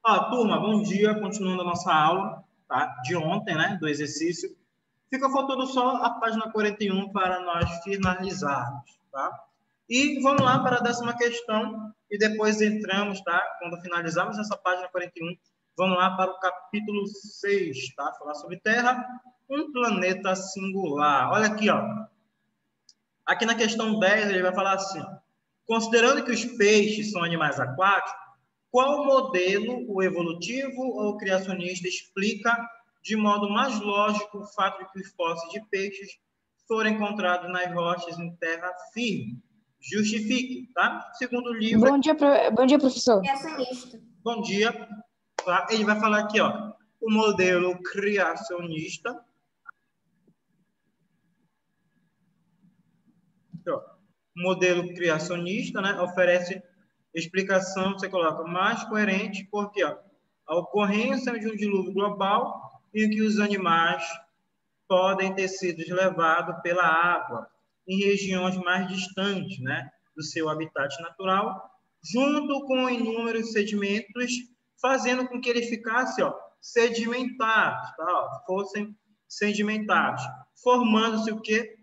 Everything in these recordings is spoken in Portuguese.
Ó, turma, bom dia. Continuando a nossa aula, tá? De ontem, né? Do exercício. Fica faltando só a página 41 para nós finalizarmos, tá? E vamos lá para a 10ª questão e depois entramos, tá? Quando finalizarmos essa página 41, vamos lá para o capítulo 6, tá? Falar sobre Terra, um planeta singular. Olha aqui, ó. Aqui na questão 10, ele vai falar assim, ó, considerando que os peixes são animais aquáticos, qual modelo, o evolutivo ou o criacionista, explica de modo mais lógico o fato de que os fósseis de peixes foram encontrados nas rochas em terra firme? Justifique, tá? Segundo o livro... Bom dia, professor. Criacionista. Bom dia. Tá? Ele vai falar aqui, ó, o modelo criacionista. Aqui, ó, o modelo criacionista, né, oferece explicação, você coloca, mais coerente, porque ó, a ocorrência de um dilúvio global em que os animais podem ter sido levados pela água em regiões mais distantes, né, do seu habitat natural, junto com inúmeros sedimentos, fazendo com que eles ficassem, ó, sedimentados, tá, ó, fossem sedimentados, formando-se o quê?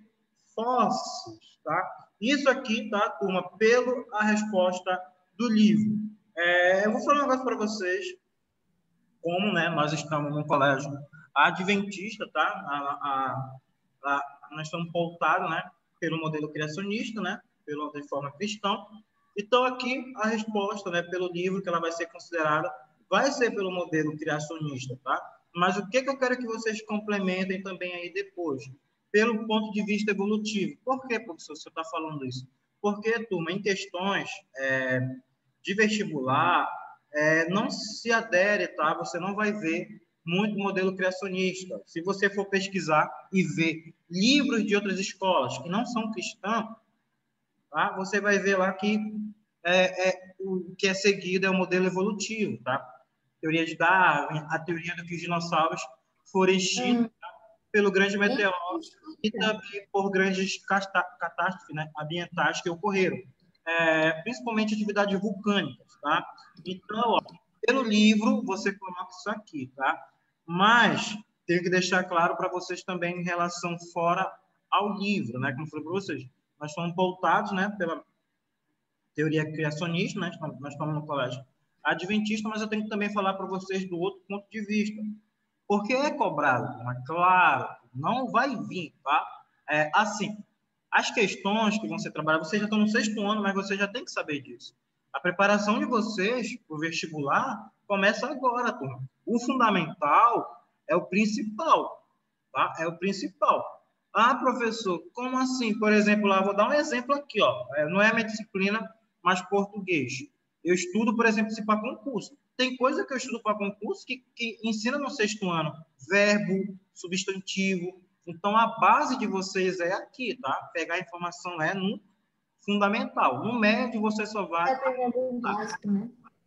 Fósseis, tá? Isso aqui, tá, turma, pela a resposta do livro. Eu vou falar um negócio para vocês, como, né, nós estamos num colégio adventista, tá? Nós estamos pautados, né, pelo modelo criacionista, né, pela reforma cristã. Então, aqui, a resposta, né, pelo livro, que ela vai ser considerada, vai ser pelo modelo criacionista, tá? Mas o que eu quero que vocês complementem também aí depois? Pelo ponto de vista evolutivo. Por que, professor, você está falando isso? Porque, turma, em questões de vestibular, não se adere, tá? Você não vai ver muito modelo criacionista. Se você for pesquisar e ver livros de outras escolas que não são cristãs, tá? Você vai ver lá que o que é seguido é o modelo evolutivo, tá? Teoria de Darwin, a teoria do que os dinossauros foram extintos pelo grande meteoro e também por grandes catástrofes, né, ambientais que ocorreram, principalmente atividades vulcânicas, tá? Então, ó, pelo livro, você coloca isso aqui, tá? Mas tenho que deixar claro para vocês também em relação fora ao livro, né? Como eu falei para vocês, nós somos pautados, né, pela teoria criacionista, né? Nós estamos no colégio adventista, mas eu tenho que também falar para vocês do outro ponto de vista. Porque é cobrado, mas claro, não vai vir, tá? Assim, as questões que vão ser trabalhadas, vocês já estão no 6º ano, mas vocês já têm que saber disso. A preparação de vocês para o vestibular começa agora, turma. O fundamental é o principal, tá? É o principal. Ah, professor, como assim? Por exemplo, lá, vou dar um exemplo aqui, ó. Não é a minha disciplina, mas português. Eu estudo, por exemplo, para concurso. Tem coisa que eu estudo para concurso que ensina no 6º ano. Verbo, substantivo. Então, a base de vocês é aqui, tá? Pegar a informação no fundamental. No médio, você só vai...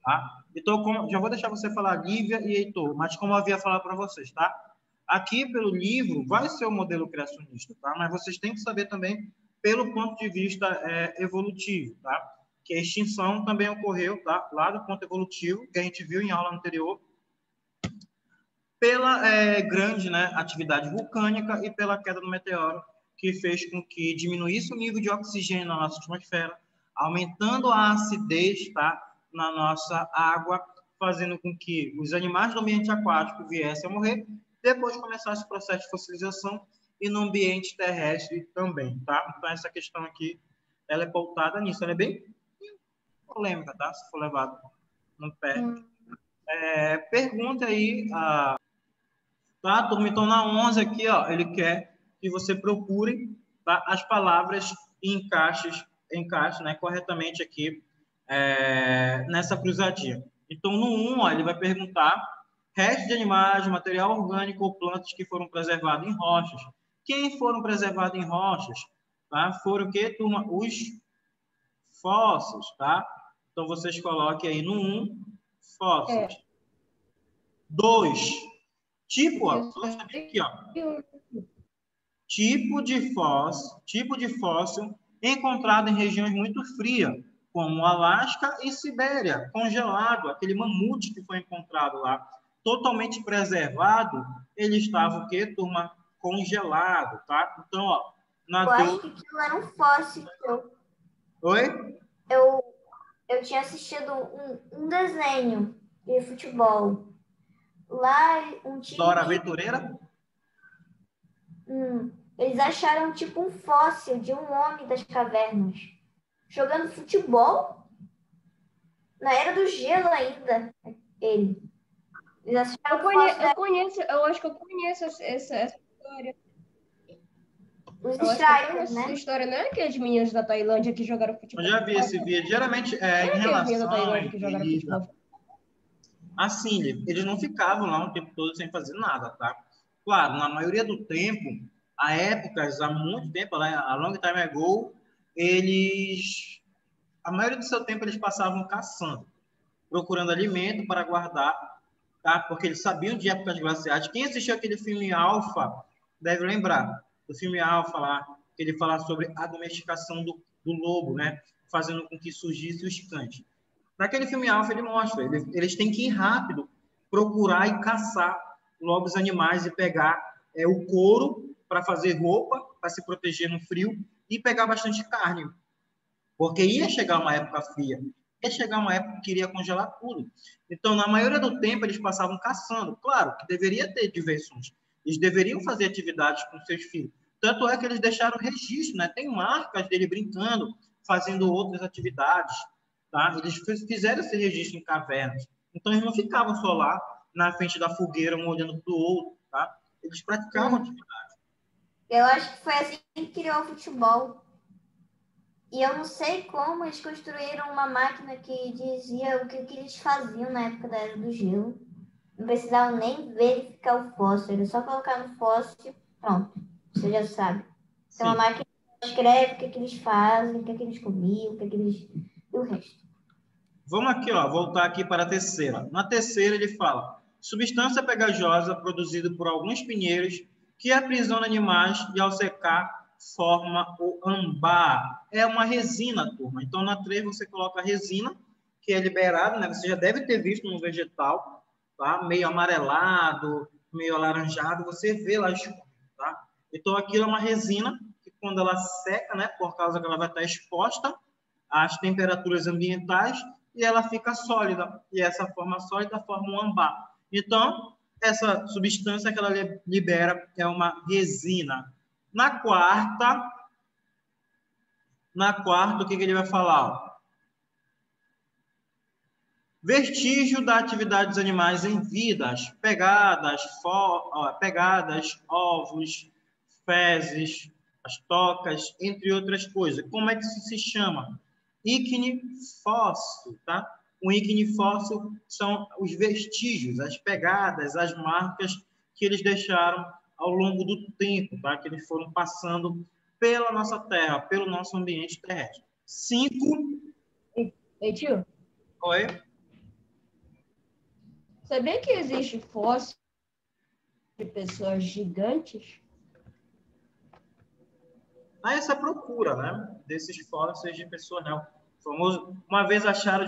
Tá? Então, já vou deixar você falar, Lívia e Heitor, mas como eu havia falado para vocês, tá? Aqui, pelo livro, vai ser o modelo criacionista, tá? Mas vocês têm que saber também pelo ponto de vista evolutivo, tá? Que a extinção também ocorreu, tá? Lá do ponto evolutivo, que a gente viu em aula anterior, pela grande, né, atividade vulcânica e pela queda do meteoro, que fez com que diminuísse o nível de oxigênio na nossa atmosfera, aumentando a acidez, tá, na nossa água, fazendo com que os animais do ambiente aquático viessem a morrer, depois começasse o processo de fossilização e no ambiente terrestre também, tá? Então, essa questão aqui, ela é pautada nisso, ela é bem polêmica, tá? Se for levado no pé. Pergunta aí, tá, turma? Então, na 11 aqui, ó, ele quer que você procure, tá, as palavras e encaixe, né, corretamente aqui nessa cruzadinha. Então, no 1, ó, ele vai perguntar restos de animais, material orgânico ou plantas que foram preservados em rochas. Quem foram preservados em rochas? Tá? Foram o quê, turma? Os fósseis, tá? Então, vocês coloquem aí no 1, fósseis. 2, tipo, ó, aqui, ó. Tipo de fóssil encontrado em regiões muito frias, como Alasca e Sibéria, congelado, aquele mamute que foi encontrado lá, totalmente preservado, ele estava o quê, turma? Congelado, tá? Então, ó, Eu acho nadou... que aquilo era um fóssil. Oi? Eu, eu tinha assistido um desenho de futebol. Lá, um Dora time, Aventureira? eles acharam tipo um fóssil de um homem das cavernas. Jogando futebol na era do gelo ainda. Ele. Eles acharam um fóssil Eu acho que eu conheço essa história. dos Eu acho que eu strikers, conheço essa né? história, não é aqueles meninos da Tailândia que jogaram Eu futebol? já vi esse vídeo. Geralmente, Não é em aqueles meninos da relação à Tailândia que jogaram vida, futebol? assim, eles não ficavam lá o tempo todo sem fazer nada, tá? Claro, na maioria do tempo, há épocas, há muito tempo, né, a long time ago, eles, a maioria do seu tempo eles passavam caçando, procurando alimento para guardar, tá? Porque eles sabiam de épocas glaciais. Quem assistiu aquele filme Alpha deve lembrar do filme Alpha lá, que ele fala sobre a domesticação do lobo, né? Fazendo com que surgisse os cães. Naquele filme Alpha, ele mostra, eles têm que ir rápido, procurar e caçar logo os animais e pegar o couro para fazer roupa, para se proteger no frio, e pegar bastante carne, porque ia chegar uma época fria, ia chegar uma época que iria congelar tudo. Então, na maioria do tempo, eles passavam caçando. Claro que deveria ter diversões, eles deveriam fazer atividades com seus filhos. Tanto é que eles deixaram registro, né? Tem marcas dele brincando, fazendo outras atividades. Tá? Eles fizeram esse registro em cavernas. Então, eles não ficavam só lá na frente da fogueira, um olhando para o outro. Tá? Eles praticavam atividade. Eu acho que foi assim que criou o futebol. E eu não sei como eles construíram uma máquina que dizia o que eles faziam na época da Era do Gelo. Não precisavam nem verificar o fóssil, era só colocar no fóssil, pronto, você já sabe. Tem uma Sim. máquina que escreve o que eles fazem, o que eles comiam, o que eles... e o resto. Vamos aqui, ó, voltar aqui para a terceira. Na terceira, ele fala: substância pegajosa produzida por alguns pinheiros que aprisiona animais e, ao secar, forma o ambar. É uma resina, turma. Então, na 3 você coloca a resina, que é liberada, né? Você já deve ter visto no vegetal, tá? Meio amarelado, meio alaranjado, você vê lá, tá? Então, aquilo é uma resina que, quando ela seca, né? Por causa que ela vai estar exposta às temperaturas ambientais, e ela fica sólida. E essa forma sólida forma um ambar. Então, essa substância que ela libera é uma resina. Na quarta, o que ele vai falar? Vestígio da atividade dos animais em vida, as pegadas, ovos, fezes, as tocas, entre outras coisas. Como é que isso se chama? Ícne fóssil, tá? O ícne fóssil são os vestígios, as pegadas, as marcas que eles deixaram ao longo do tempo, tá? Que eles foram passando pela nossa Terra, pelo nosso ambiente terrestre. 5. Ei, tio, Oi? sabia que existe fóssil de pessoas gigantes? Há essa procura, né? Desses fósseis de pessoas, né? Famoso, uma vez acharam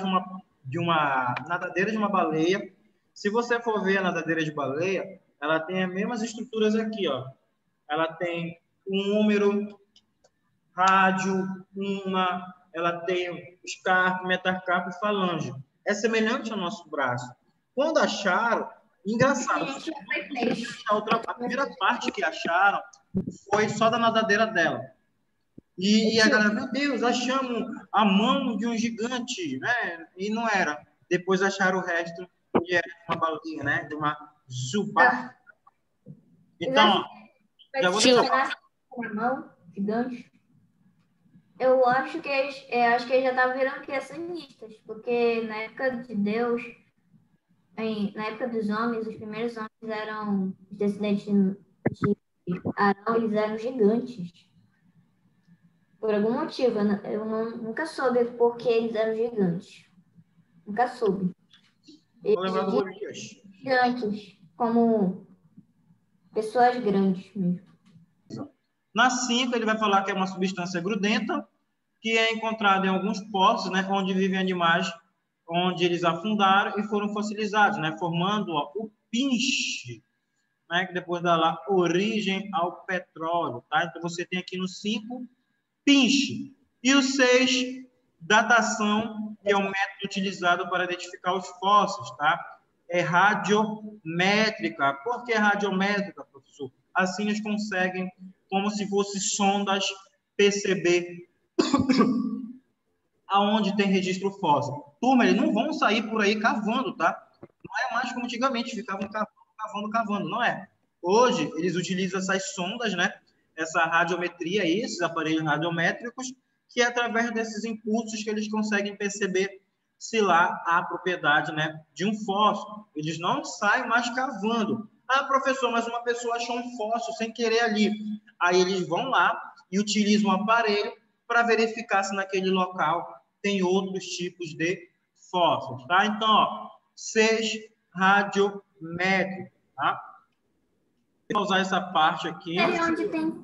de uma nadadeira de uma baleia. Se você for ver a nadadeira de baleia, ela tem as mesmas estruturas aqui, ó. Ela tem um número, rádio, ela tem os carpos, metacarpo e falange. É semelhante ao nosso braço. Quando acharam, engraçado, a primeira parte que acharam foi só da nadadeira dela. E a galera, meu Deus, achamos a mão de um gigante, né? E não era. Depois acharam o resto, que era uma balinha, né? De uma zubá. Então, ó, já vou deixar Na mão, gigante. Eu acho que eles já estavam virando criacionistas, porque na época de Deus, na época dos homens, os primeiros homens eram os descendentes de Arão, eles eram gigantes. Por algum motivo, nunca soube por que eles eram gigantes. Nunca soube. vou lembrar do Eles Golias. gigantes, como pessoas grandes mesmo. Na 5, ele vai falar que é uma substância grudenta, que é encontrado em alguns poços, né, onde vivem animais, onde eles afundaram e foram fossilizados, né, formando ó, o pinche, né, que depois dá lá origem ao petróleo. Tá? Então, você tem aqui no 5, pinche. E o 6, datação, que é o método utilizado para identificar os fósseis. Tá? É radiométrica. Por que radiométrica, professor? Assim eles conseguem, como se fossem sondas, perceber aonde tem registro fóssil. Turma, eles não vão sair por aí cavando, tá? Não é mais como antigamente, ficavam cavando, não é. Hoje, eles utilizam essas sondas, né? Essa radiometria, esses aparelhos radiométricos, que é através desses impulsos que eles conseguem perceber se lá há propriedade, né, de um fóssil. Eles não saem mais cavando. Ah, professor, mas uma pessoa achou um fóssil sem querer ali. Aí eles vão lá e utilizam um aparelho para verificar se naquele local tem outros tipos de fósseis, tá? Então, ó, 6, radiométrico, tá? Vou usar essa parte aqui. É onde tem